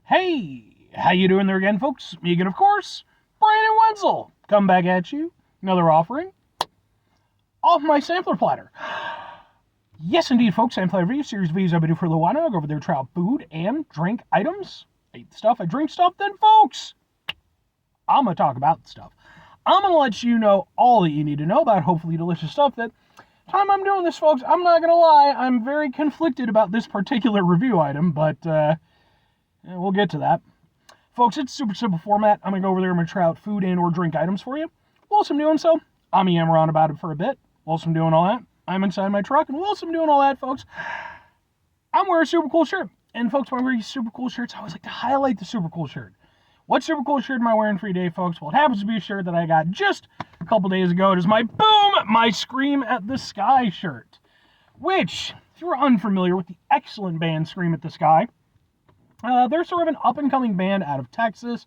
Hey, how you doing there again, folks? Me again, of course, Brandon Wenzel. Come back at you. Another offering off my sampler platter. Yes, indeed, folks. Sampler review series of videos I've been doing for a little while now. I go over there, try out food and drink items. I eat stuff, I drink stuff. Then, folks, I'm gonna talk about stuff. I'm gonna let you know all that you need to know about hopefully delicious stuff. That time I'm doing this, folks, I'm not gonna lie, I'm very conflicted about this particular review item, but we'll get to that. Folks, it's a super simple format. I'm going to go over there and I'm going to try out food and or drink items for you. Whilst I'm doing so, I'm yammering on about it for a bit. Whilst I'm doing all that, I'm inside my truck. And whilst I'm doing all that, folks, I'm wearing a super cool shirt. And folks, when I wear these super cool shirts, I always like to highlight the super cool shirt. What super cool shirt am I wearing for you today, folks? Well, it happens to be a shirt that I got just a couple days ago. It is my Boom, My Scream at the Sky shirt. Which, if you're unfamiliar with the excellent band Scream at the Sky, they're sort of an up-and-coming band out of Texas,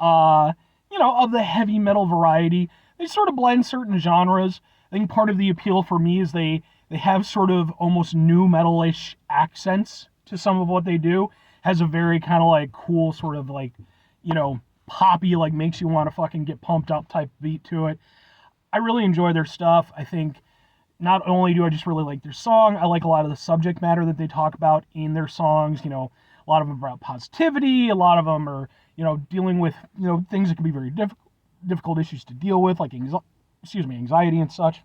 of the heavy metal variety. They sort of blend certain genres. I think part of the appeal for me is they have sort of almost new metal-ish accents to some of what they do. Has a very kind of like cool sort of like, poppy, like makes you want to fucking get pumped up type beat to it. I really enjoy their stuff. I think not only do I just really like their song, I like a lot of the subject matter that they talk about in their songs, a lot of them are about positivity. A lot of them are, dealing with, things that can be very difficult issues to deal with, like anxiety and such.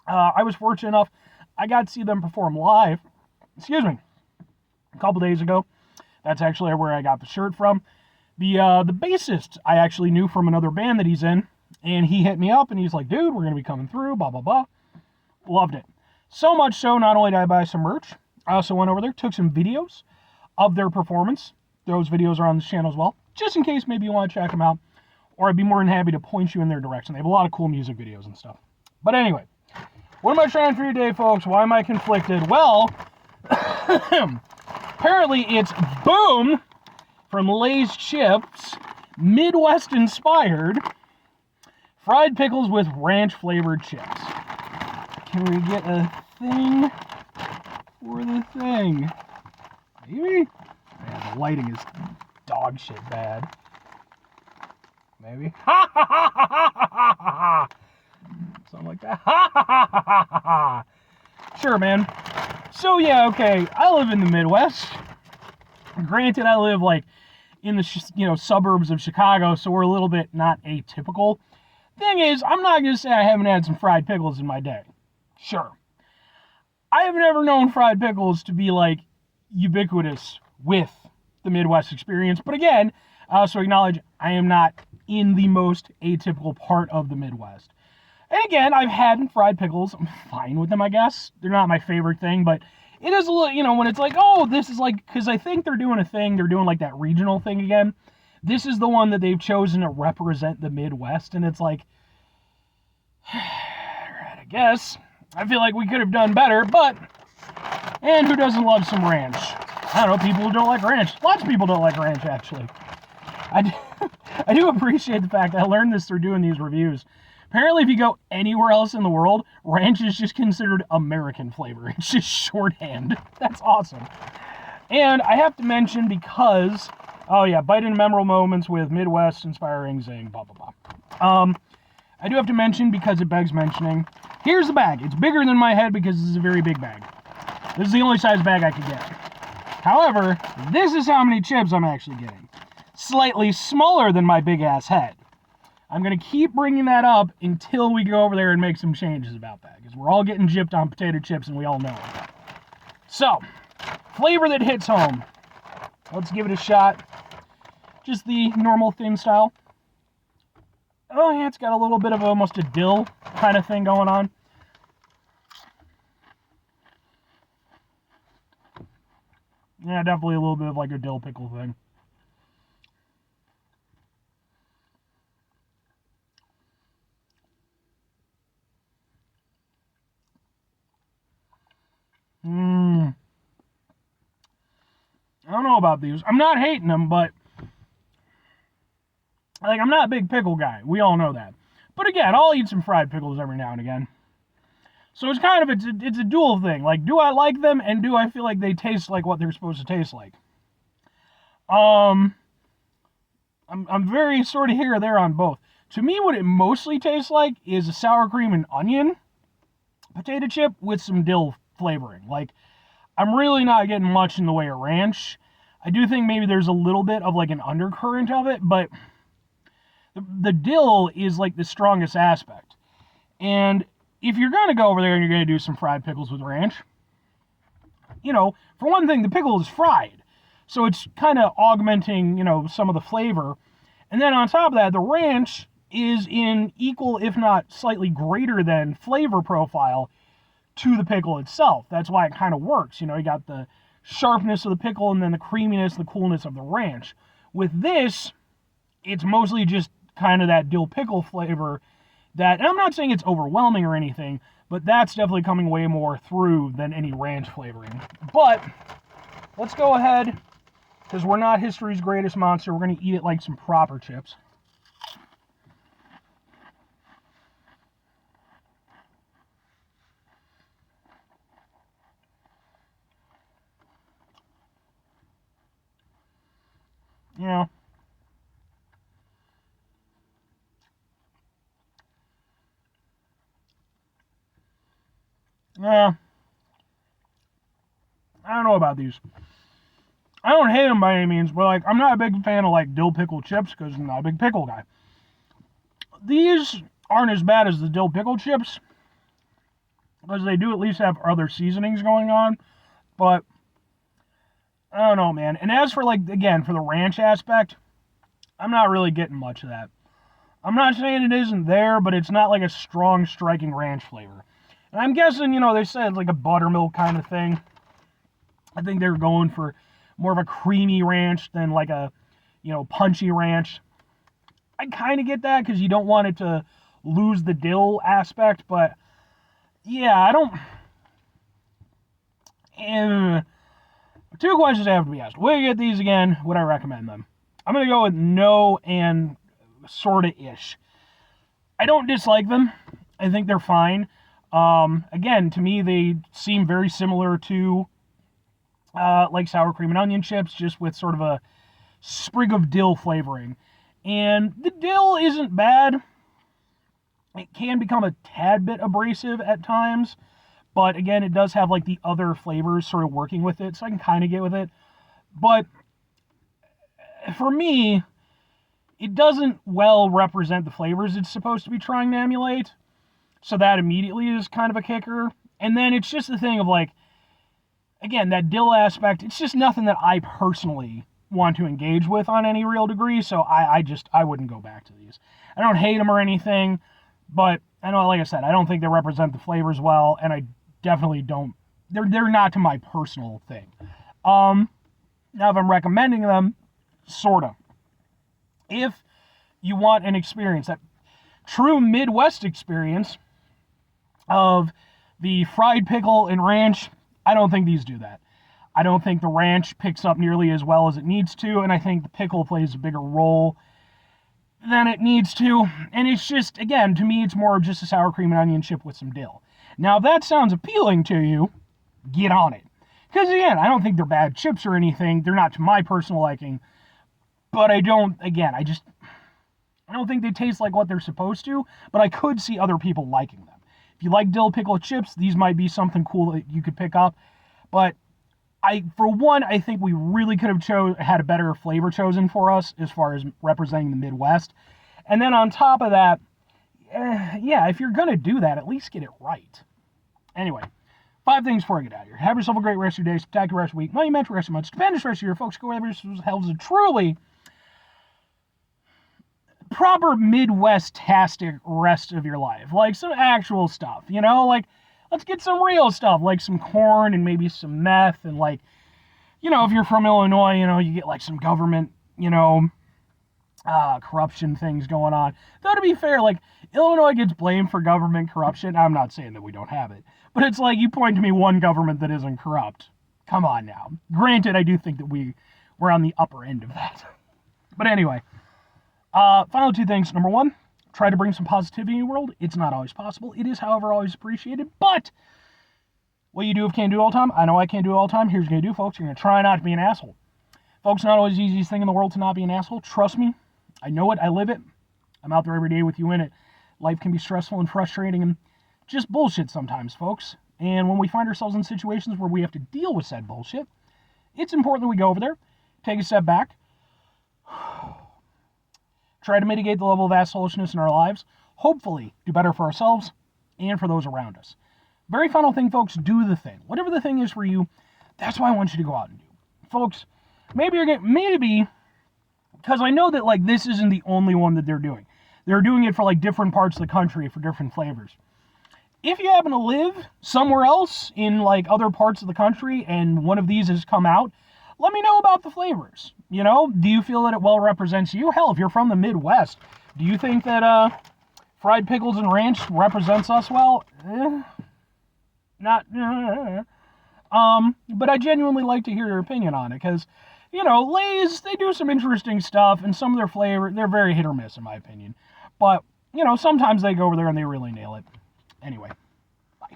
I was fortunate enough, I got to see them perform live, a couple days ago. That's actually where I got the shirt from. The bassist I actually knew from another band that he's in, and he hit me up and he's like, dude, we're going to be coming through, blah, blah, blah. Loved it. So much so, not only did I buy some merch, I also went over there, took some videos of their performance. Those videos are on this channel as well, just in case maybe you want to check them out, or I'd be more than happy to point you in their direction. They have a lot of cool music videos and stuff. But anyway, what am I trying for you today, folks? Why am I conflicted? Well, apparently it's Boom from Lay's Chips, Midwest-inspired, fried pickles with ranch-flavored chips. Can we get a thing for the thing? Maybe? Yeah, the lighting is dog shit bad. Maybe? Ha ha ha ha ha ha! Something like that. Ha ha ha ha ha ha! Sure, man. So, yeah, okay. I live in the Midwest. Granted, I live, in the, suburbs of Chicago, so we're a little bit not atypical. Thing is, I'm not going to say I haven't had some fried pickles in my day. Sure. I have never known fried pickles to be, ubiquitous with the Midwest experience. But again, I also acknowledge I am not in the most atypical part of the Midwest. And again, I've had fried pickles. I'm fine with them, I guess. They're not my favorite thing, but it is a little, when it's like, oh, this is because I think they're doing a thing. They're doing that regional thing again. This is the one that they've chosen to represent the Midwest. And it's like, I guess. I feel like we could have done better, but, and who doesn't love some ranch? I don't know, people who don't like ranch. Lots of people don't like ranch, actually. I do appreciate the fact that I learned this through doing these reviews. Apparently, if you go anywhere else in the world, ranch is just considered American flavor. It's just shorthand. That's awesome. And I have to mention because, bite into memorable moments with Midwest inspiring zing, blah, blah, blah. I do have to mention, because it begs mentioning, here's the bag. It's bigger than my head because this is a very big bag. This is the only size bag I could get. However, this is how many chips I'm actually getting. Slightly smaller than my big-ass head. I'm going to keep bringing that up until we go over there and make some changes about that, because we're all getting gypped on potato chips, and we all know it. So, flavor that hits home. Let's give it a shot. Just the normal thin style. Oh, yeah, it's got a little bit of almost a dill kind of thing going on. Yeah, definitely a little bit of a dill pickle thing. I don't know about these. I'm not hating them, but I'm not a big pickle guy. We all know that. But again, I'll eat some fried pickles every now and again. So it's kind of, it's a dual thing. Do I like them, and do I feel like they taste like what they're supposed to taste like? I'm very sort of here or there on both. To me, what it mostly tastes like is a sour cream and onion potato chip with some dill flavoring. Like, I'm really not getting much in the way of ranch. I do think maybe there's a little bit of like an undercurrent of it, but the dill is like the strongest aspect. And if you're going to go over there and you're going to do some fried pickles with ranch, for one thing, the pickle is fried. So it's kind of augmenting, some of the flavor. And then on top of that, the ranch is in equal, if not slightly greater than flavor profile to the pickle itself. That's why it kind of works. You got the sharpness of the pickle and then the creaminess, the coolness of the ranch. With this, it's mostly just kind of that dill pickle flavor that, and I'm not saying it's overwhelming or anything, but that's definitely coming way more through than any ranch flavoring. But let's go ahead, because we're not history's greatest monster. We're going to eat it like some proper chips. Yeah. Yeah. I don't know about these. I don't hate them by any means, but like, I'm not a big fan of like dill pickle chips because I'm not a big pickle guy. These aren't as bad as the dill pickle chips because they do at least have other seasonings going on, but I don't know, man. And as for like, again, for the ranch aspect, I'm not really getting much of that. I'm not saying it isn't there, but it's not like a strong, striking ranch flavor. And I'm guessing, they said it's like a buttermilk kind of thing. I think they're going for more of a creamy ranch than like a, punchy ranch. I kind of get that because you don't want it to lose the dill aspect, but yeah, I don't. Two questions have to be asked. Will you get these again? Would I recommend them? I'm going to go with no and sorta ish. I don't dislike them. I think they're fine. Again, to me, they seem very similar to like sour cream and onion chips, just with sort of a sprig of dill flavoring. And the dill isn't bad. It can become a tad bit abrasive at times, but again, it does have like the other flavors sort of working with it, so I can kind of get with it. But for me, it doesn't well represent the flavors it's supposed to be trying to emulate, so that immediately is kind of a kicker. And then it's just the thing of like, again, that dill aspect, it's just nothing that I personally want to engage with on any real degree, so I wouldn't go back to these. I don't hate them or anything, but I know, like I said, I don't think they represent the flavors well, and I definitely don't, they're not to my personal thing. Now if I'm recommending them, sorta. If you want an experience, that true Midwest experience of the fried pickle and ranch, I don't think these do that. I don't think the ranch picks up nearly as well as it needs to, and I think the pickle plays a bigger role than it needs to. And it's just, again, to me, it's more of just a sour cream and onion chip with some dill. Now, if that sounds appealing to you, get on it. Because, again, I don't think they're bad chips or anything. They're not to my personal liking. But I don't think they taste like what they're supposed to, but I could see other people liking them. If you like dill pickle chips, these might be something cool that you could pick up. But for one, I think we really could have had a better flavor chosen for us as far as representing the Midwest. And then on top of that, yeah, if you're going to do that, at least get it right. Anyway, 5 things before I get out of here. Have yourself a great rest of your day, spectacular rest of your week, monumental rest of your month, stupendous rest of your year, folks. Go wherever yourselves a truly proper Midwest-tastic rest of your life. Like some actual stuff, like let's get some real stuff, like some corn and maybe some meth, and like, if you're from Illinois, you get like some government, corruption things going on. Though to be fair, like Illinois gets blamed for government corruption. I'm not saying that we don't have it, but it's like you point to me one government that isn't corrupt. Come on now. Granted, I do think that we're on the upper end of that. But anyway, final 2 things. Number 1, try to bring some positivity in your world. It's not always possible. It is, however, always appreciated. But what you do if can't do all the time, I know I can't do it all the time. Here's what you're going to do, folks. You're going to try not to be an asshole. Folks, not always the easiest thing in the world to not be an asshole. Trust me. I know it. I live it. I'm out there every day with you in it. Life can be stressful and frustrating and just bullshit sometimes, folks. And when we find ourselves in situations where we have to deal with said bullshit, it's important that we go over there, take a step back, try to mitigate the level of assholishness in our lives, hopefully do better for ourselves and for those around us. Very final thing, folks, do the thing. Whatever the thing is for you, that's what I want you to go out and do. Folks, maybe because I know that like this isn't the only one that they're doing. They're doing it for like different parts of the country for different flavors. If you happen to live somewhere else in like other parts of the country and one of these has come out, let me know about the flavors. You know, do you feel that it well represents you? Hell, if you're from the Midwest, do you think that fried pickles and ranch represents us well? Not. But I genuinely like to hear your opinion on it because, you know, Lay's, they do some interesting stuff and some of their flavor, they're very hit or miss in my opinion. But, you know, sometimes they go over there and they really nail it. Anyway, bye.